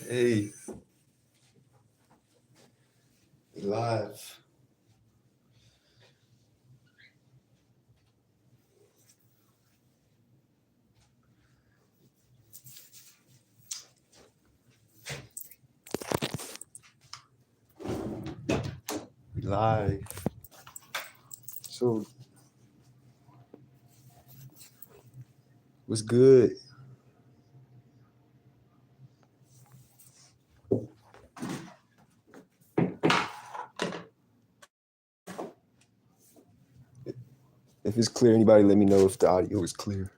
Hey, live. Live. So, what's good? If it's clear, anybody let me know if the audio is clear.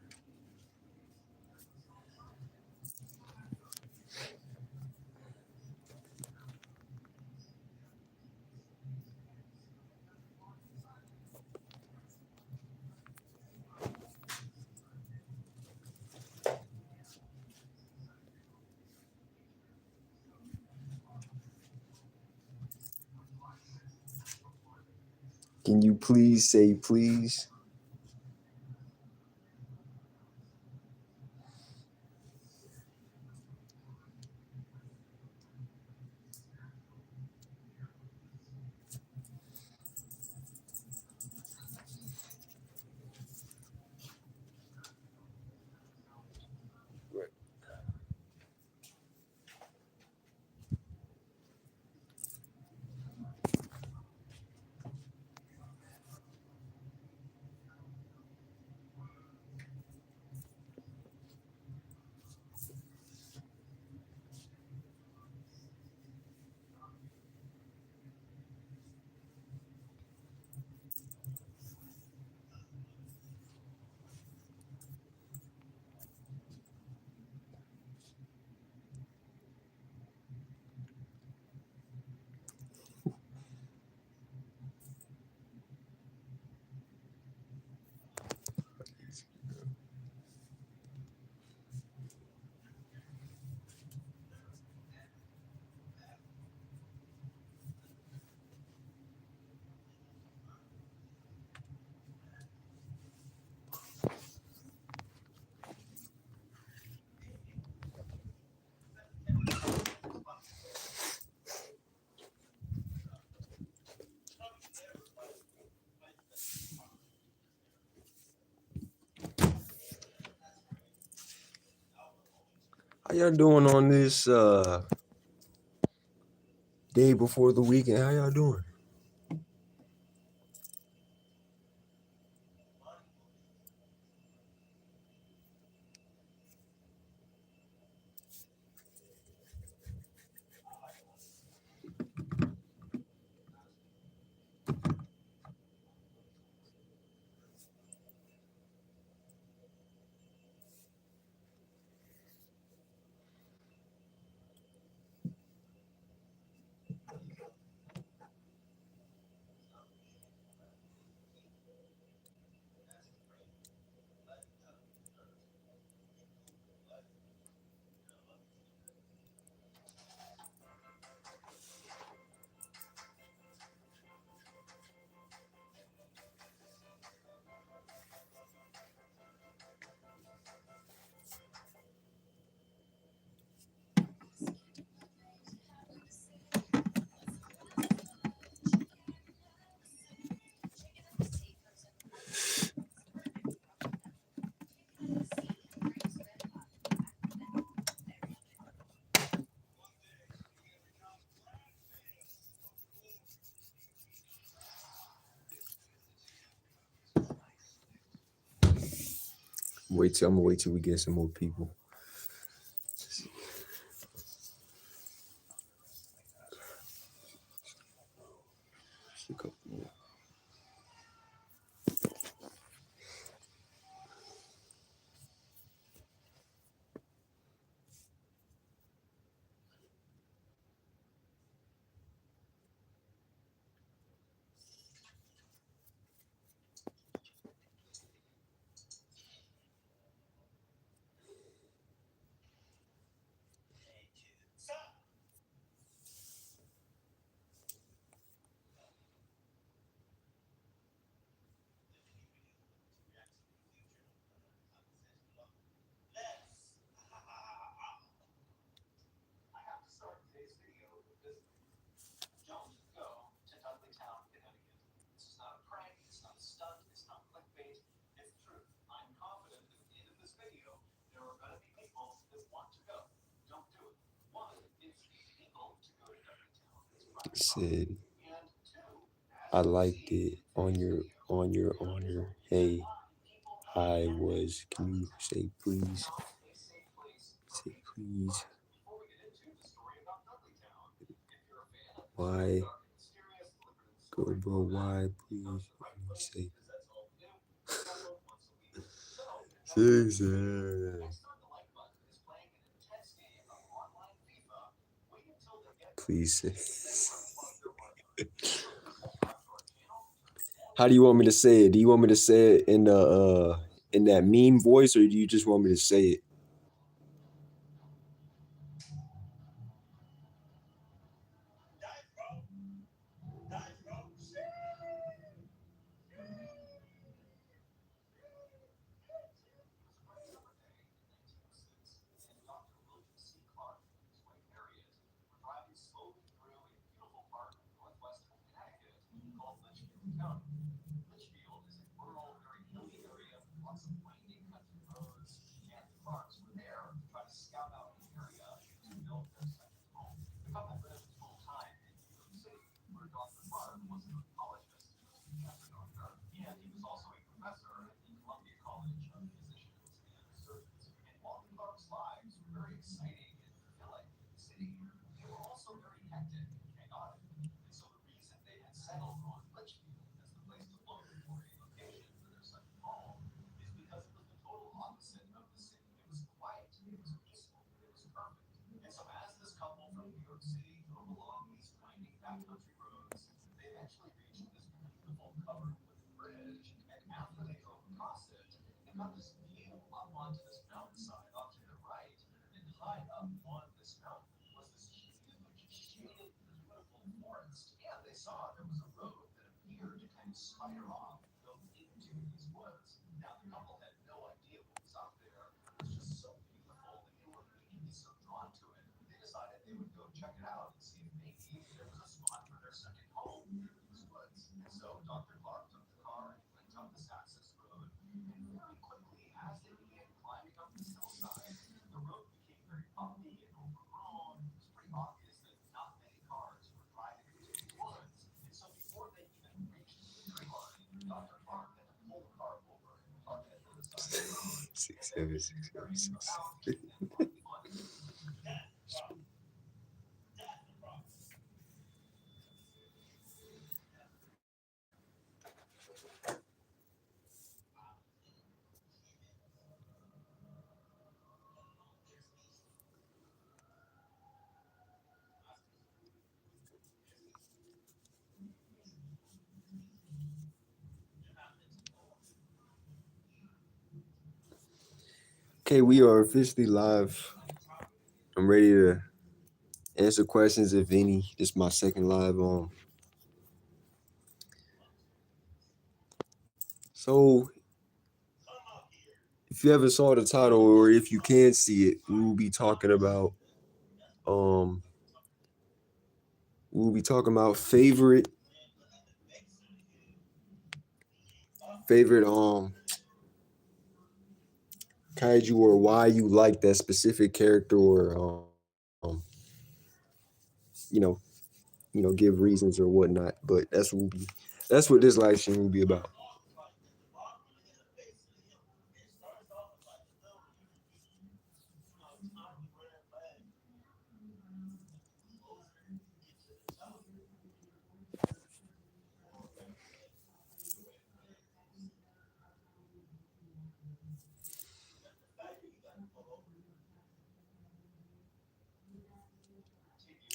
Can you please say please? y'all doing on this day before the weekend? How y'all doing? I'm gonna wait till we get some more people. Just a couple more. Said I liked it on your honor. Hey, I was. Can you say please? Say please. Why? Go, bro. Why? Please. Say. Please say. How do you want me to say it? Do you want me to say it in that meme voice, or do you just want me to say it? 676. Okay, we are officially live. I'm ready to answer questions if any. This is my second live on. So if you ever saw the title or if you can see it, we will be talking about um favorite kaiju or why you like that specific character or you know give reasons or whatnot. But that's what this live stream will be about.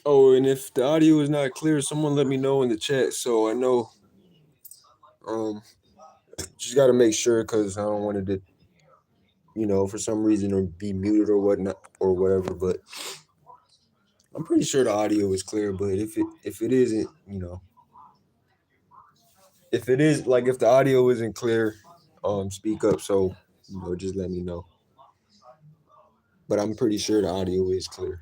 Oh, and if the audio is not clear, someone let me know in the chat so I know. Um, just got to make sure because I don't want it to, for some reason or be muted or whatnot or whatever. But I'm pretty sure the audio is clear. But if it isn't, if it is like if the audio isn't clear, speak up. So just let me know. But I'm pretty sure the audio is clear.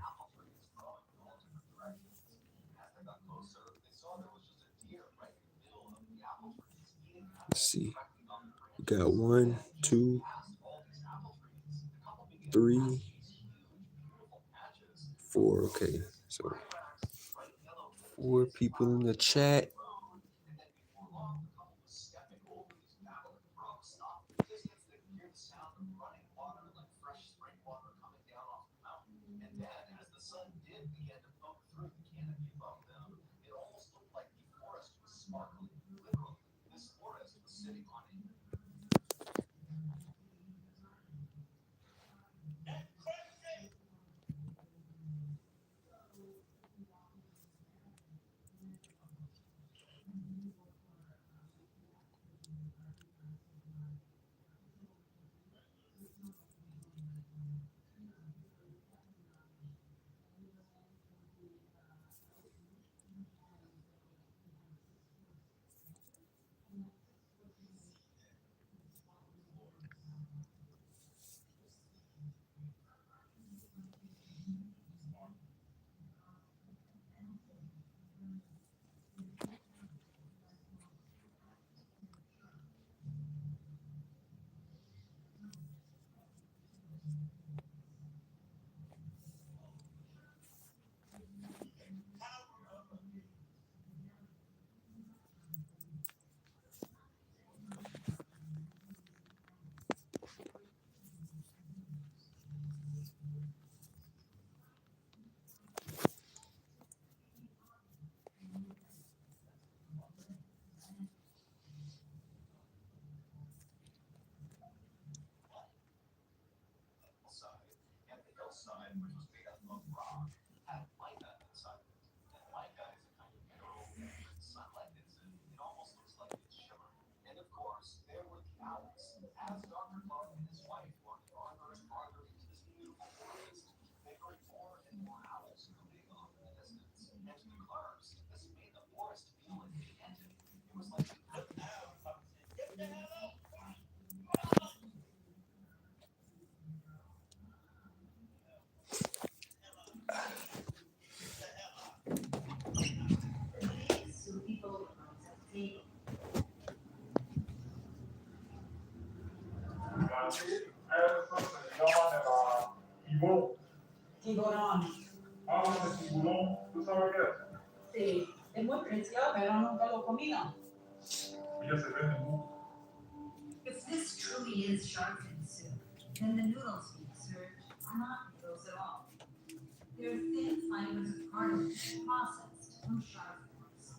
Let's see. We got 1, 2, 3, 4. Okay, so 4 people in the chat. Tiburón. ¿Tú sabes qué es? Sí, es muy precioso, pero nunca lo he comido. Ella se vende mucho. If this truly is shark fin soup, Then the noodles being served are not noodles at all. They're thin fibers of cartilage processed from shark fins.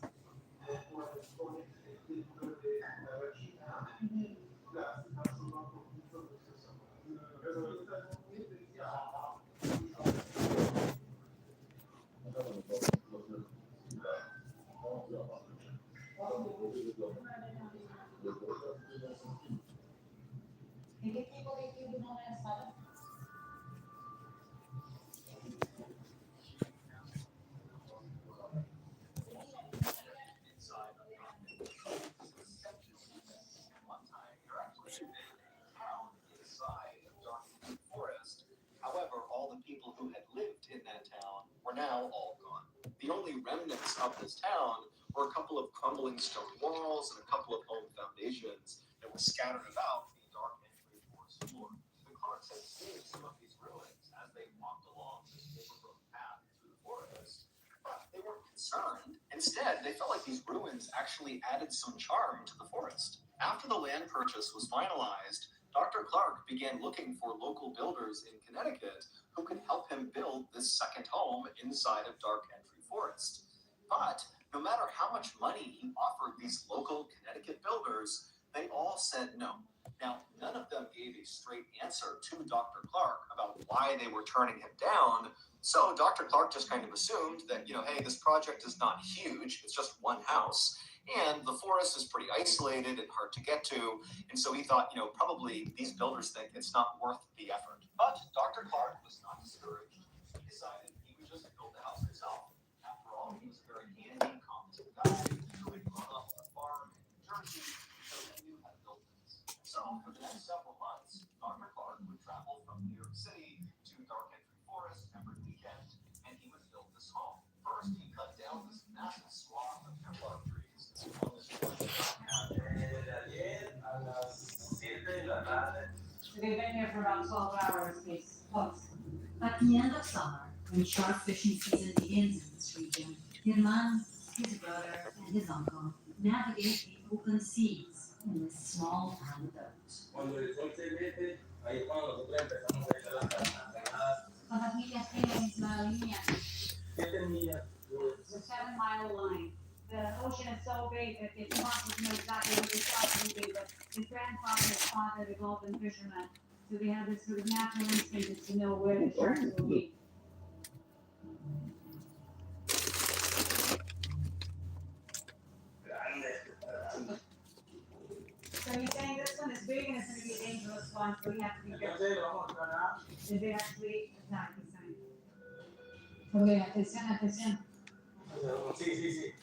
¿En qué tipo de tribunal estaba? However, all the people who had lived in that town were now all gone. The only remnants of this town were a couple of crumbling stone walls and a couple of home foundations that were scattered about the dark entry forest floor. The Clarks had seen some of these ruins as they walked along this overgrown path through the forest, but they weren't concerned. Instead, they felt like these ruins actually added some charm to the forest. After the land purchase was finalized, Dr. Clark began looking for local builders in Connecticut who could help him build this second home inside of Dark Entry Forest. But no matter how much money he offered these local Connecticut builders, they all said no. Now, none of them gave a straight answer to Dr. Clark about why they were turning him down. So Dr. Clark just kind of assumed that, hey, this project is not huge, it's just one house. And the forest is pretty isolated and hard to get to. And so he thought, probably these builders think it's not worth the effort. But Dr. Clark was not discouraged. He decided he would just build the house himself. After all, he was a very handy, competent guy who had grown up on a farm in New Jersey, so he knew how to build things. So for the next several months, Dr. Clark would travel from New York City to Dark Entry Forest every weekend, and he would build this home. First, he cut down this massive swath of hemlock trees. They've been here for about 12 hours, close. At the end of summer, when shark fishing season begins in this region, Hirman, his brother, and his uncle navigate the open seas in this small town boat. ¿Cuántas millas tiene la línea? 7 millas. It's a 7-mile line. The ocean is so big that it's impossible to know exactly what the sharks will be, but his grandfather has spotted a golden fisherman. So they have this sort of natural instinct to know where the sharks will be. So you're saying this one is big and it's going to be a dangerous one, so we have to be careful. Did they actually attack this thing? Okay, atención. Sí.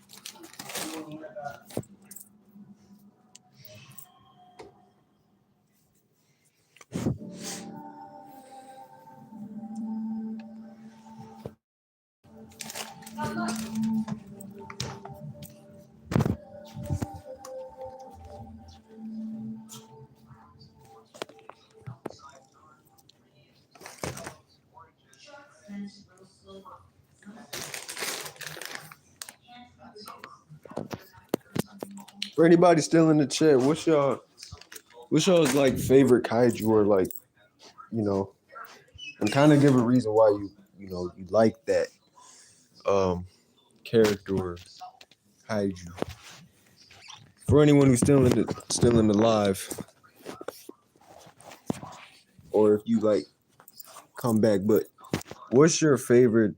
For anybody still in the chat, what's y'all's like favorite kaiju, or like, and kind of give a reason why you like that character or kaiju. For anyone who's still in the live, or if you like come back, but what's your favorite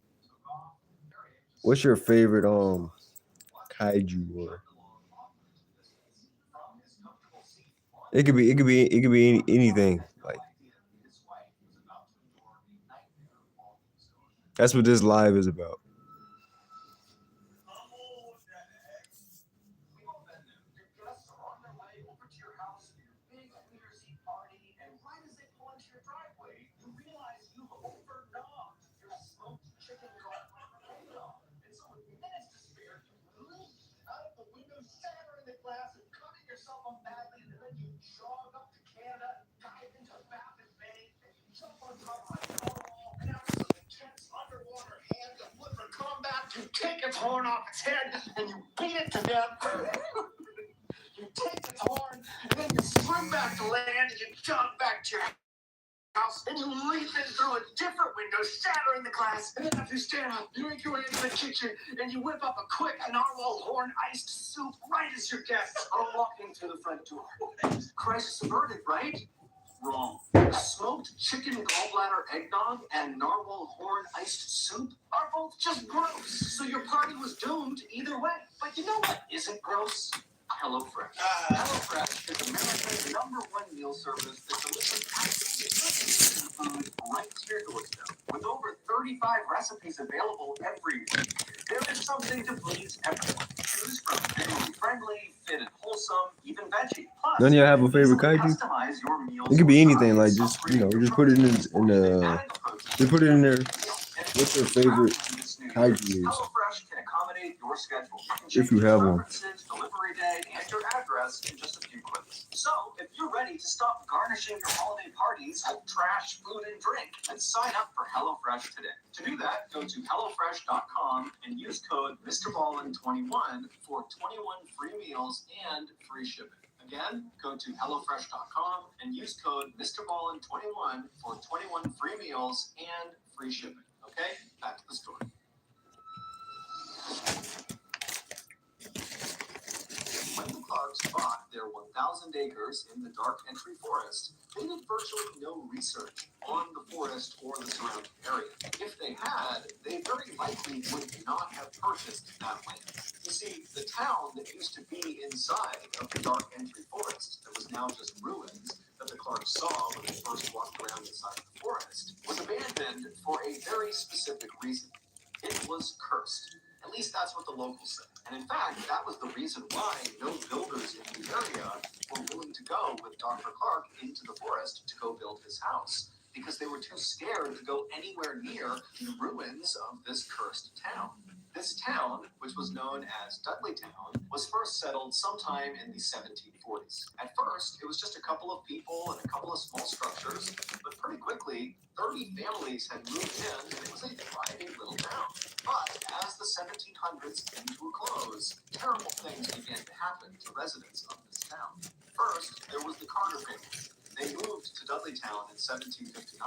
kaiju, or it could be anything. Like, that's what this live is about. You take its horn off its head and you beat it to death. You take its horn and then you swim back to land and you jump back to your house, and you leap in through a different window, shattering the glass. And then after you stand up, you make your way into the kitchen, and you whip up a quick narwhal horn iced soup right as your guests are walking through the front door. Crisis averted, right? Wrong. Smoked chicken gallbladder eggnog and narwhal horn iced soup are both just gross. So your party was doomed either way. But you know what isn't gross? HelloFresh. HelloFresh is America's #1 meal service that delivers absolutely food right to your doorstep. With over 35 recipes available every week, there is something to please everyone. Choose from family friendly, fit and wholesome, even veggie. Plus, None of y'all have a favorite easily kaiju? customize your meals It could be or anything. Like sides, just just put it in the just put it in there. What's your favorite kaiju is? HelloFresh can accommodate your schedule. If you have one. Preferences, delivery day, and your address in just a few clicks. So, if you're ready to stop garnishing your holiday parties with trash, food, and drink, then sign up for HelloFresh today. To do that, go to HelloFresh.com and use code MrBallin21 for 21 free meals and free shipping. Again, go to HelloFresh.com and use code MrBallin21 for 21 free meals and free shipping. Okay, back to the story. When the Clarks bought their 1,000 acres in the Dark Entry Forest, they did virtually no research on the forest or the surrounding area. If they had, they very likely would not have purchased that land. You see, the town that used to be inside of the Dark Entry Forest, that was now just ruins that the Clarks saw when they first walked around inside the forest, was abandoned for a very specific reason. It was cursed. At least that's what the locals said. And in fact, that was the reason why no builders in the area were willing to go with Dr. Clark into the forest to go build his house, because they were too scared to go anywhere near the ruins of this cursed town. This town, which was known as Dudleytown, was first settled sometime in the 1740s. At first, it was just a couple of people and a couple of small structures, but pretty quickly, 30 families had moved in, and it was a thriving little town. But as the 1700s came to a close, terrible things began to happen to residents of this town. First, there was the Carter family. They moved to Dudleytown in 1759,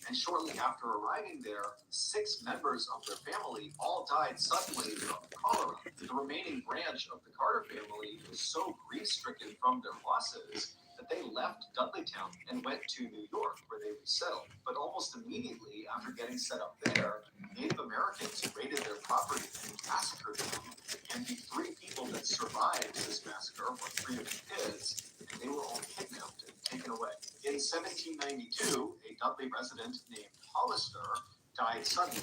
and shortly after arriving there, 6 members of their family all died suddenly from cholera. The remaining branch of the Carter family was so grief-stricken from their losses that they left Dudleytown and went to New York, where they resettled. But almost immediately after getting set up there, Native Americans raided their property and massacred them. And the 3 people that survived this massacre were 3 of the kids, and they were all kidnapped and taken away. In 1792, a Dudley resident named Hollister died suddenly.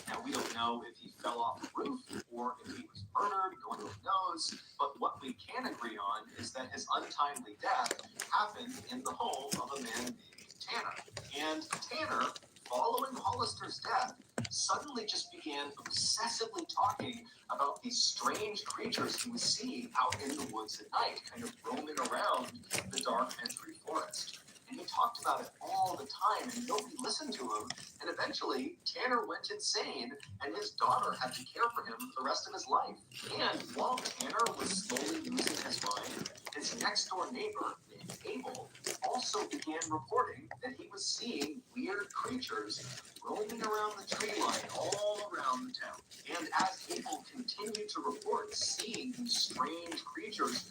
Now, we don't know if he fell off the roof or if he was murdered, no one really knows, but what we can agree on is that his untimely death happened in the home of a man named Tanner. And Tanner, following Hollister's death, suddenly just began obsessively talking about these strange creatures he was seeing out in the woods at night, kind of roaming around the Dark Entry Forest. And he talked about it all the time, and nobody listened to him. And eventually, Tanner went insane, and his daughter had to care for him the rest of his life. And while Tanner was slowly losing his mind, his next-door neighbor, named Abel, also began reporting that he was seeing weird creatures roaming around the tree line all around the town. And as Abel continued to report seeing these strange creatures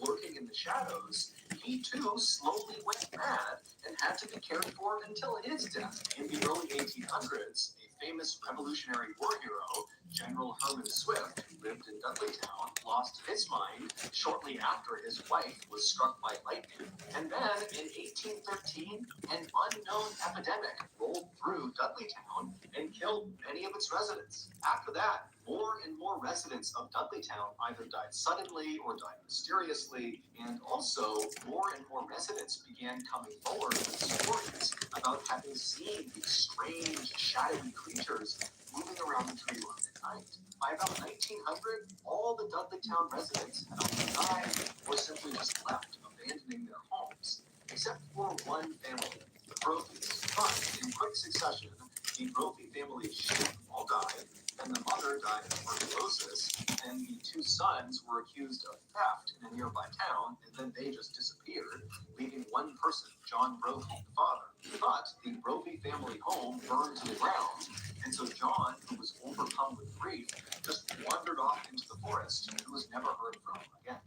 lurking in the shadows, he too slowly went mad and had to be cared for until his death. In the early 1800s, a famous Revolutionary War hero, General Herman Swift, who lived in Dudleytown, lost his mind shortly after his wife was struck by lightning. And then, in 1813, an unknown epidemic rolled through Dudleytown and killed many of its residents. After that, more and more residents of Dudleytown either died suddenly or died mysteriously, and also more and more residents began coming forward with stories about having seen these strange, shadowy creatures moving around the tree line at night. By about 1900, all the Dudleytown residents had either died or simply just left, abandoning their homes, except for one family, the Brophies. But in quick succession, the Brophy family's sheep all died, and the mother died of tuberculosis, and the 2 sons were accused of theft in a nearby town, and then they just disappeared, leaving one person, John Brophy, the father. But the Brophy family home burned to the ground, and so John, who was overcome with grief, just wandered off into the forest and was never heard from again.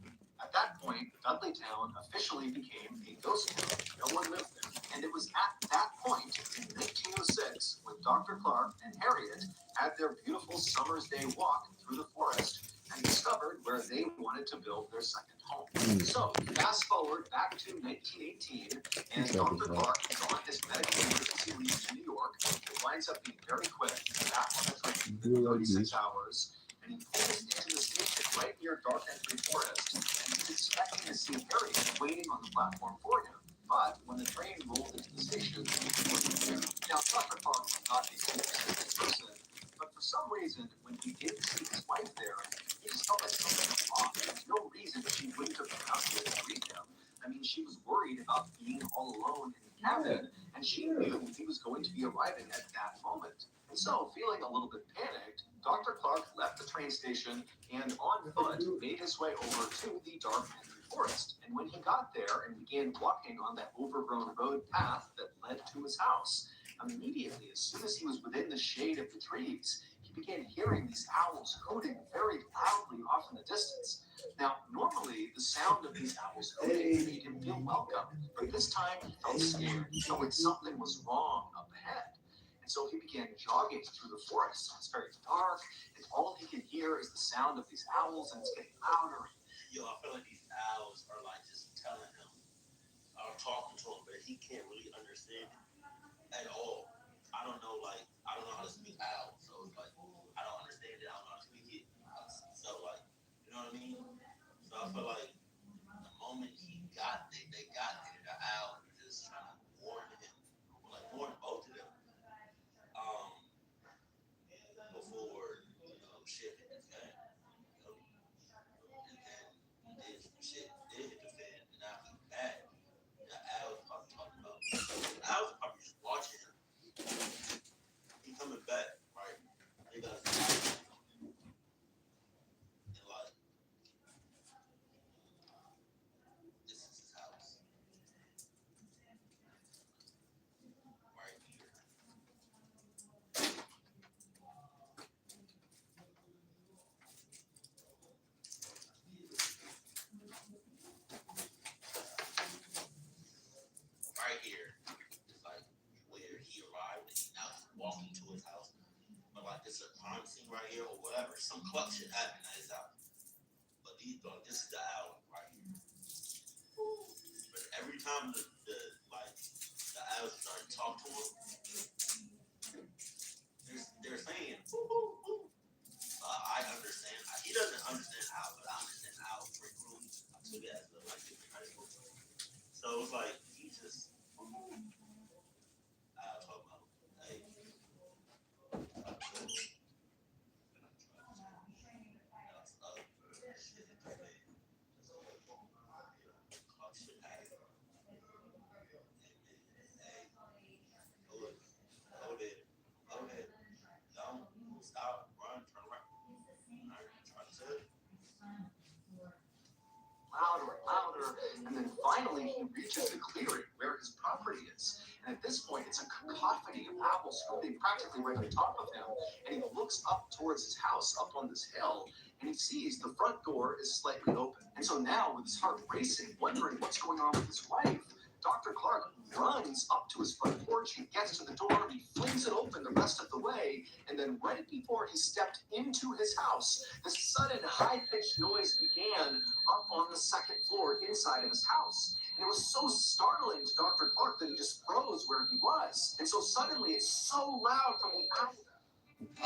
At that point, Dudleytown officially became a ghost town. No one lived there. And it was at that point, in 1906, when Dr. Clark and Harriet had their beautiful summer's day walk through the forest and discovered where they wanted to build their second home. So, fast forward back to 1918, and Dr. Clark is on his medical emergency leave to New York. It winds up being very quick. He's back on the train in 36 hours, and he pulls into the station right near Dark Entry Forest, and he's expecting to see Harriet waiting on the platform for him. But when the train rolled into the station, he wasn't there. Now, Dr. Clark was not a superstitious person, but for some reason, when he didn't see his wife there, he just felt like something was off. There was no reason she wouldn't have come out here to greet him. I mean, she was worried about being all alone in the cabin, and she knew he was going to be arriving at that moment. And so, feeling a little bit panicked, Dr. Clark left the train station and on foot made his way over to the Dark Entry Forest. And when he got there and began walking on that overgrown road path that led to his house, immediately, as soon as he was within the shade of the trees, he began hearing these owls hooting very loudly off in the distance. Now, normally, the sound of these owls hooting made him feel welcome, but this time he felt scared, knowing something was wrong up ahead. And so he began jogging through the forest. It's very dark, and all he can hear is the sound of these owls, and it's getting louder. Yo, I feel like these owls are like just telling him, or talking to him, but he can't really understand it at all. I don't know, like, I don't know how to speak owl, so it's like, I don't understand it, I don't know how to speak it. So, like, you know what I mean? So I feel like the moment he got there, they got there, the owl was just trying to warn him, like, warn both of them, before, shit hit the fan, and then he did some shit, did hit the fan, and now he's back. The owl's probably talking about, the owl's probably just watching him. He coming back, right? They got his eye on him. And like, this is his house. Right here. Right here. It's like where he arrived and now he's walking to his house. But like this is a crime scene right here or whatever. Some cluck shit happened at his house. But these thought this is the alley right here. But every time the owls start to talk to him, they're saying, woo, woo, woo. I understand. He doesn't understand how, but I understand how pretty cool. I took it as like different high school. So it's like he just I'll talk about hey. Don't stop, run, turn around. Try to tell you. Louder and louder, and then finally he reaches the clearing where his property is. And at this point, it's a cacophony of owls hooting practically right on top of him. And he looks up towards his house up on this hill, and he sees the front door is slightly open. And so now, with his heart racing, wondering what's going on with his wife, Dr. Clark runs up to his front porch, he gets to the door, he flings it open the rest of the way, and then right before he stepped into his house, this sudden high-pitched noise began up on the second floor inside of his house. And it was so startling to Dr. Clark that he just froze where he was. And so suddenly it's so loud from the owl.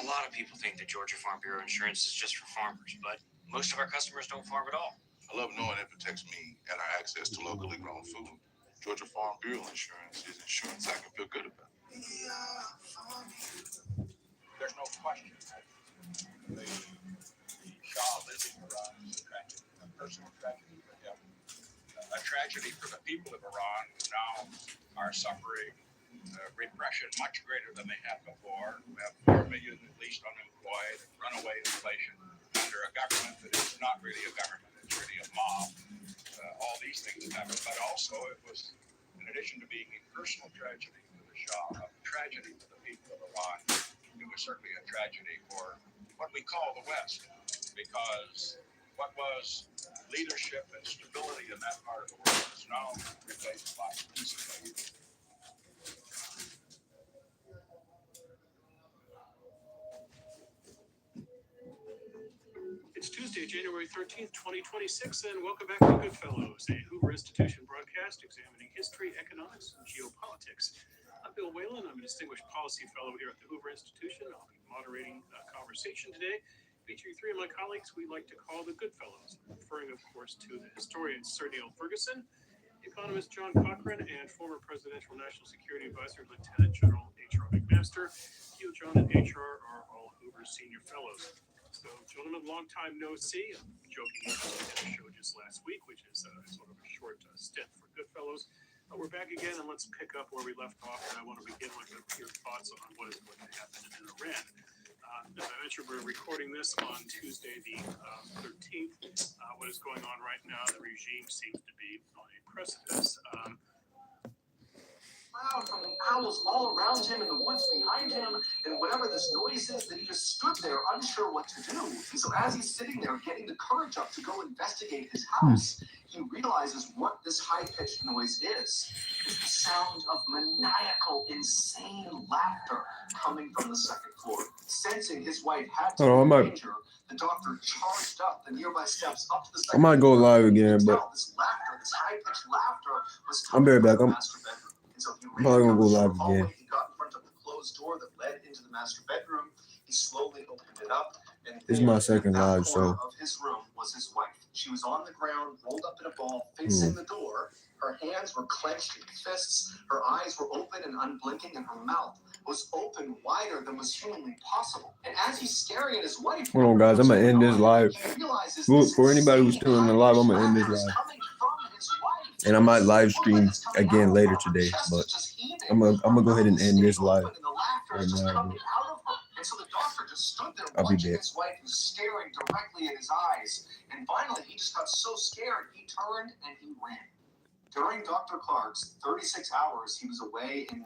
A lot of people think that Georgia Farm Bureau insurance is just for farmers, but most of our customers don't farm at all. I love knowing it protects me and our access to locally grown food. Georgia Farm Bureau insurance is insurance I can feel good about. There's no question that the Shah living Iran is a tragedy, a personal tragedy for him, a tragedy for the people of Iran who now are suffering repression much greater than they had before. We have 4 million at least unemployed, runaway inflation under a government that is not really a government, it's really a mob. All these things have happened, but also it was, in addition to being a personal tragedy, a tragedy for the people of Iran. It was certainly a tragedy for what we call the West, because what was leadership and stability in that part of the world is now replaced by instability. It's Tuesday, January 13th, 2026, and welcome back to Goodfellows, a Hoover Institution broadcast examining history, economics, and geopolitics. I'm Bill Whalen. I'm a distinguished policy fellow here at the Hoover Institution. I'll be moderating a conversation today featuring three of my colleagues we like to call the Goodfellows, referring, of course, to the historian Sir Neil Ferguson, economist John Cochrane, and former presidential national security advisor Lieutenant General H.R. McMaster. You, John, and H.R. are all Hoover's senior fellows. So, gentlemen, long time no see. I'm joking, we did a show just last week, which is sort of a short stint for Goodfellows. We're back again, and let's pick up where we left off. And I want to begin with your thoughts on what is going to happen in Iran. As I mentioned, we're recording this on Tuesday, the 13th. What is going on right now? The regime seems to be on a precipice. Loud from the owls all around him in the woods behind him, and whatever this noise is, that he just stood there unsure what to do. And so as he's sitting there getting the courage up to go investigate his house, he realizes what this high-pitched noise is. It's the sound of maniacal, insane laughter coming from the second floor. Sensing his wife had to be in danger, the doctor charged up the nearby steps up to the second floor. I might go live again, but this laughter, this high-pitched laughter, was I'll be right back. I'm so he probably gonna go live again. He got in front of the closed door that led into the master bedroom. He slowly opened it up, and This is my second live, corner so of his room was his wife. She was on the ground, rolled up in a ball, facing the door. Her hands were clenched in fists. Her eyes were open and unblinking, and her mouth was open wider than was humanly possible. And as he's staring at his wife, hold on, guys. I'm gonna end this live. he realizes For anybody who's still in the live, I'm gonna end this live. And I might live stream again later today, but I'm gonna go ahead and end this live right now. And so the doctor just stood there I'll be watching back. his wife who's staring directly in his eyes. And finally, he just got so scared, he turned and he ran. During Dr. Clark's 36 hours he was away in